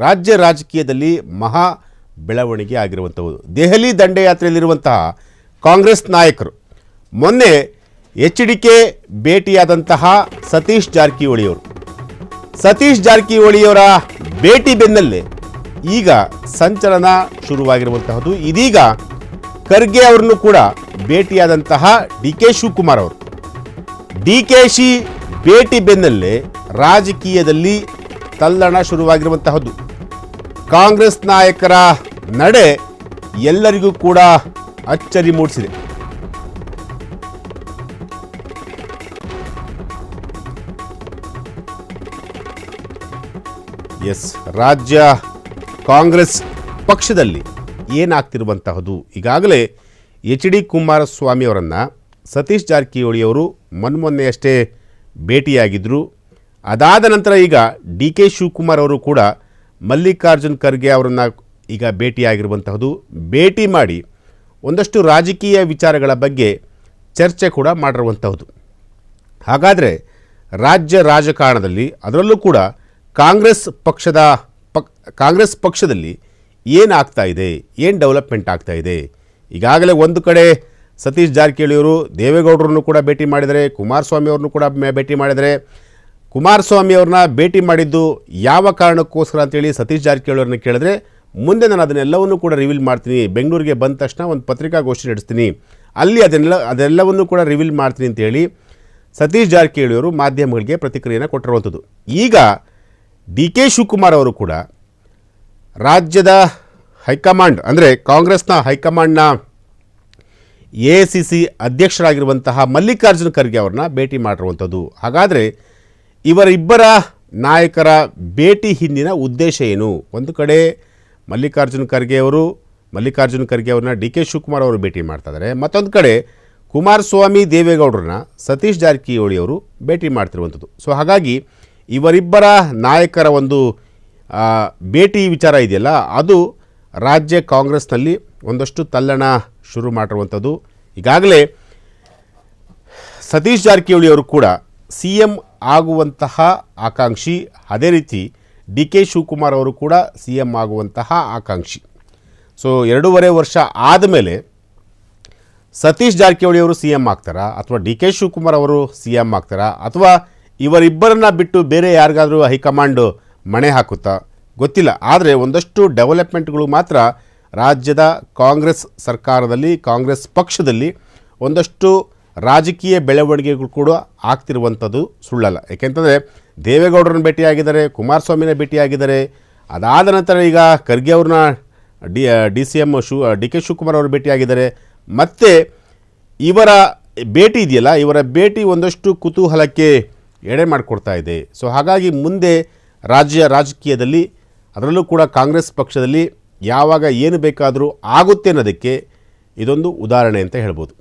ರಾಜ್ಯ ರಾಜಕೀಯದಲ್ಲಿ ಮಹಾ ಬೆಳವಣಿಗೆ ಆಗಿರುವಂಥದ್ದು. ದೆಹಲಿ ದಂಡಯಾತ್ರೆಯಲ್ಲಿರುವಂತಹ ಕಾಂಗ್ರೆಸ್ ನಾಯಕರು ಮೊನ್ನೆ HDK ಭೇಟಿಯಾದಂತಹ ಸತೀಶ್ ಜಾರಕಿಹೊಳಿಯವರ ಭೇಟಿ ಬೆನ್ನಲ್ಲೇ ಈಗ ಸಂಚಲನ ಶುರುವಾಗಿರುವಂತಹದ್ದು. ಇದೀಗ ಖರ್ಗೆ ಅವರನ್ನು ಕೂಡ ಭೇಟಿಯಾದಂತಹ DK ಶಿವಕುಮಾರ್ ಅವರು DKಶಿ ಭೇಟಿ ಬೆನ್ನಲ್ಲೇ ರಾಜಕೀಯದಲ್ಲಿ ತಲ್ಲಣ ಶುರುವಾಗಿರುವಂತಹದ್ದು. ಕಾಂಗ್ರೆಸ್ ನಾಯಕರ ನಡೆ ಎಲ್ಲರಿಗೂ ಕೂಡ ಅಚ್ಚರಿ ಮೂಡಿಸಿದೆ. ರಾಜ್ಯ ಕಾಂಗ್ರೆಸ್ ಪಕ್ಷದಲ್ಲಿ ಏನಾಗ್ತಿರುವಂತಹದ್ದು, ಈಗಾಗಲೇ HD ಕುಮಾರಸ್ವಾಮಿ ಅವರನ್ನು ಸತೀಶ್ ಜಾರಕಿಹೊಳಿಯವರು ಮೊನ್ನೆಯಷ್ಟೇ ಭೇಟಿಯಾಗಿದ್ದರು. ಅದಾದ ನಂತರ ಈಗ DK ಶಿವಕುಮಾರ್ ಅವರು ಕೂಡ ಮಲ್ಲಿಕಾರ್ಜುನ್ ಖರ್ಗೆ ಅವರನ್ನು ಈಗ ಭೇಟಿಯಾಗಿರುವಂತಹದ್ದು. ಭೇಟಿ ಮಾಡಿ ಒಂದಷ್ಟು ರಾಜಕೀಯ ವಿಚಾರಗಳ ಬಗ್ಗೆ ಚರ್ಚೆ ಕೂಡ ಮಾಡಿರುವಂತಹದ್ದು. ಹಾಗಾದರೆ ರಾಜ್ಯ ರಾಜಕಾರಣದಲ್ಲಿ ಅದರಲ್ಲೂ ಕೂಡ ಕಾಂಗ್ರೆಸ್ ಪಕ್ಷದಲ್ಲಿ ಏನಾಗ್ತಾ ಇದೆ, ಏನು ಡೆವಲಪ್ಮೆಂಟ್ ಆಗ್ತಾ ಇದೆ? ಈಗಾಗಲೇ ಒಂದು ಕಡೆ ಸತೀಶ್ ಜಾರಕಿಹೊಳಿಯವರು ದೇವೇಗೌಡರನ್ನು ಕೂಡ ಭೇಟಿ ಮಾಡಿದರೆ, ಕುಮಾರಸ್ವಾಮಿ ಅವ್ರನ್ನೂ ಕೂಡ ಭೇಟಿ ಮಾಡಿದರೆ. ಕುಮಾರಸ್ವಾಮಿ ಅವ್ರನ್ನ ಭೇಟಿ ಮಾಡಿದ್ದು ಯಾವ ಕಾರಣಕ್ಕೋಸ್ಕರ ಅಂತೇಳಿ ಸತೀಶ್ ಜಾರಕಿಹೊಳಿಯವ್ರನ್ನ ಕೇಳಿದ್ರೆ, ಮುಂದೆ ನಾನು ಅದನ್ನೆಲ್ಲವನ್ನೂ ಕೂಡ ರಿವೀಲ್ ಮಾಡ್ತೀನಿ, ಬೆಂಗಳೂರಿಗೆ ಬಂದ ತಕ್ಷಣ ಒಂದು ಪತ್ರಿಕಾಗೋಷ್ಠಿ ನಡೆಸ್ತೀನಿ, ಅಲ್ಲಿ ಅದೆಲ್ಲವನ್ನೂ ಕೂಡ ರಿವೀಲ್ ಮಾಡ್ತೀನಿ ಅಂತೇಳಿ ಸತೀಶ್ ಜಾರಕಿಹೊಳಿಯವರು ಮಾಧ್ಯಮಗಳಿಗೆ ಪ್ರತಿಕ್ರಿಯೆಯನ್ನು ಕೊಟ್ಟಿರುವಂಥದ್ದು. ಈಗ DK ಶಿವಕುಮಾರ್ ಅವರು ಕೂಡ ರಾಜ್ಯದ ಹೈಕಮಾಂಡ್ ಅಂದರೆ ಕಾಂಗ್ರೆಸ್ನ ಹೈಕಮಾಂಡ್ನ AICC ಅಧ್ಯಕ್ಷರಾಗಿರುವಂತಹ ಮಲ್ಲಿಕಾರ್ಜುನ್ ಖರ್ಗೆ ಅವ್ರನ್ನ ಭೇಟಿ ಮಾಡಿರುವಂಥದ್ದು. ಹಾಗಾದರೆ ಇವರಿಬ್ಬರ ನಾಯಕರ ಭೇಟಿ ಹಿಂದಿನ ಉದ್ದೇಶ ಏನು? ಒಂದು ಕಡೆ ಮಲ್ಲಿಕಾರ್ಜುನ್ ಖರ್ಗೆ ಅವ್ರನ್ನ DK ಶಿವಕುಮಾರ್ ಅವರು ಭೇಟಿ ಮಾಡ್ತಾ ಇದ್ದಾರೆ. ಮತ್ತೊಂದು ಕಡೆ ಕುಮಾರಸ್ವಾಮಿ ದೇವೇಗೌಡರನ್ನ ಸತೀಶ್ ಜಾರಕಿಹೊಳಿ ಅವರು ಭೇಟಿ ಮಾಡ್ತಿರುವಂಥದ್ದು. ಸೊ ಹಾಗಾಗಿ ಇವರಿಬ್ಬರ ನಾಯಕರ ಒಂದು ಭೇಟಿ ವಿಚಾರ ಇದೆಯಲ್ಲ, ಅದು ರಾಜ್ಯ ಕಾಂಗ್ರೆಸ್ನಲ್ಲಿ ಒಂದಷ್ಟು ತಲ್ಲಣ ಶುರು ಮಾಡಿರುವಂಥದ್ದು. ಈಗಾಗಲೇ ಸತೀಶ್ ಜಾರಕಿಹೊಳಿ ಅವರು ಕೂಡ CM ಆಗುವಂತಹ ಆಕಾಂಕ್ಷಿ, ಅದೇ ರೀತಿ DK ಶಿವಕುಮಾರ್ ಅವರು ಕೂಡ CM ಆಗುವಂತಹ ಆಕಾಂಕ್ಷಿ. ಸೊ 2.5 ವರ್ಷ ಆದಮೇಲೆ ಸತೀಶ್ ಜಾರಕಿಹೊಳಿ ಅವರು CM ಆಗ್ತಾರಾ, ಅಥವಾ DK ಶಿವಕುಮಾರ್ ಅವರು CM ಆಗ್ತಾರಾ, ಅಥವಾ ಇವರಿಬ್ಬರನ್ನ ಬಿಟ್ಟು ಬೇರೆ ಯಾರಿಗಾದರೂ ಹೈಕಮಾಂಡ್ ಮಣೆ ಹಾಕುತ್ತಾ ಗೊತ್ತಿಲ್ಲ. ಆದರೆ ಒಂದಷ್ಟು ಡೆವಲಪ್ಮೆಂಟ್ಗಳು ಮಾತ್ರ ರಾಜ್ಯದ ಕಾಂಗ್ರೆಸ್ ಸರ್ಕಾರದಲ್ಲಿ, ಕಾಂಗ್ರೆಸ್ ಪಕ್ಷದಲ್ಲಿ ಒಂದಷ್ಟು ರಾಜಕೀಯ ಬೆಳವಣಿಗೆಗಳು ಕೂಡ ಆಗ್ತಿರುವಂಥದ್ದು ಸುಳ್ಳಲ್ಲ. ಏಕೆಂತಂದರೆ ದೇವೇಗೌಡರನ್ನ ಭೇಟಿಯಾಗಿದ್ದಾರೆ, ಕುಮಾರಸ್ವಾಮಿನ ಭೇಟಿಯಾಗಿದ್ದಾರೆ. ಅದಾದ ನಂತರ ಈಗ ಖರ್ಗೆ ಅವ್ರನ್ನ DK ಶಿವಕುಮಾರ್ ಅವರು ಭೇಟಿಯಾಗಿದ್ದಾರೆ. ಮತ್ತು ಇವರ ಭೇಟಿ ಇದೆಯಲ್ಲ, ಇವರ ಭೇಟಿ ಒಂದಷ್ಟು ಕುತೂಹಲಕ್ಕೆ ಎಡೆ ಮಾಡಿಕೊಡ್ತಾ ಇದೆ. ಸೊ ಹಾಗಾಗಿ ಮುಂದೆ ರಾಜ್ಯ ರಾಜಕೀಯದಲ್ಲಿ ಅದರಲ್ಲೂ ಕೂಡ ಕಾಂಗ್ರೆಸ್ ಪಕ್ಷದಲ್ಲಿ ಯಾವಾಗ ಏನು ಬೇಕಾದರೂ ಆಗುತ್ತೆ ಅನ್ನೋದಕ್ಕೆ ಇದೊಂದು ಉದಾಹರಣೆ ಅಂತ ಹೇಳ್ಬೋದು.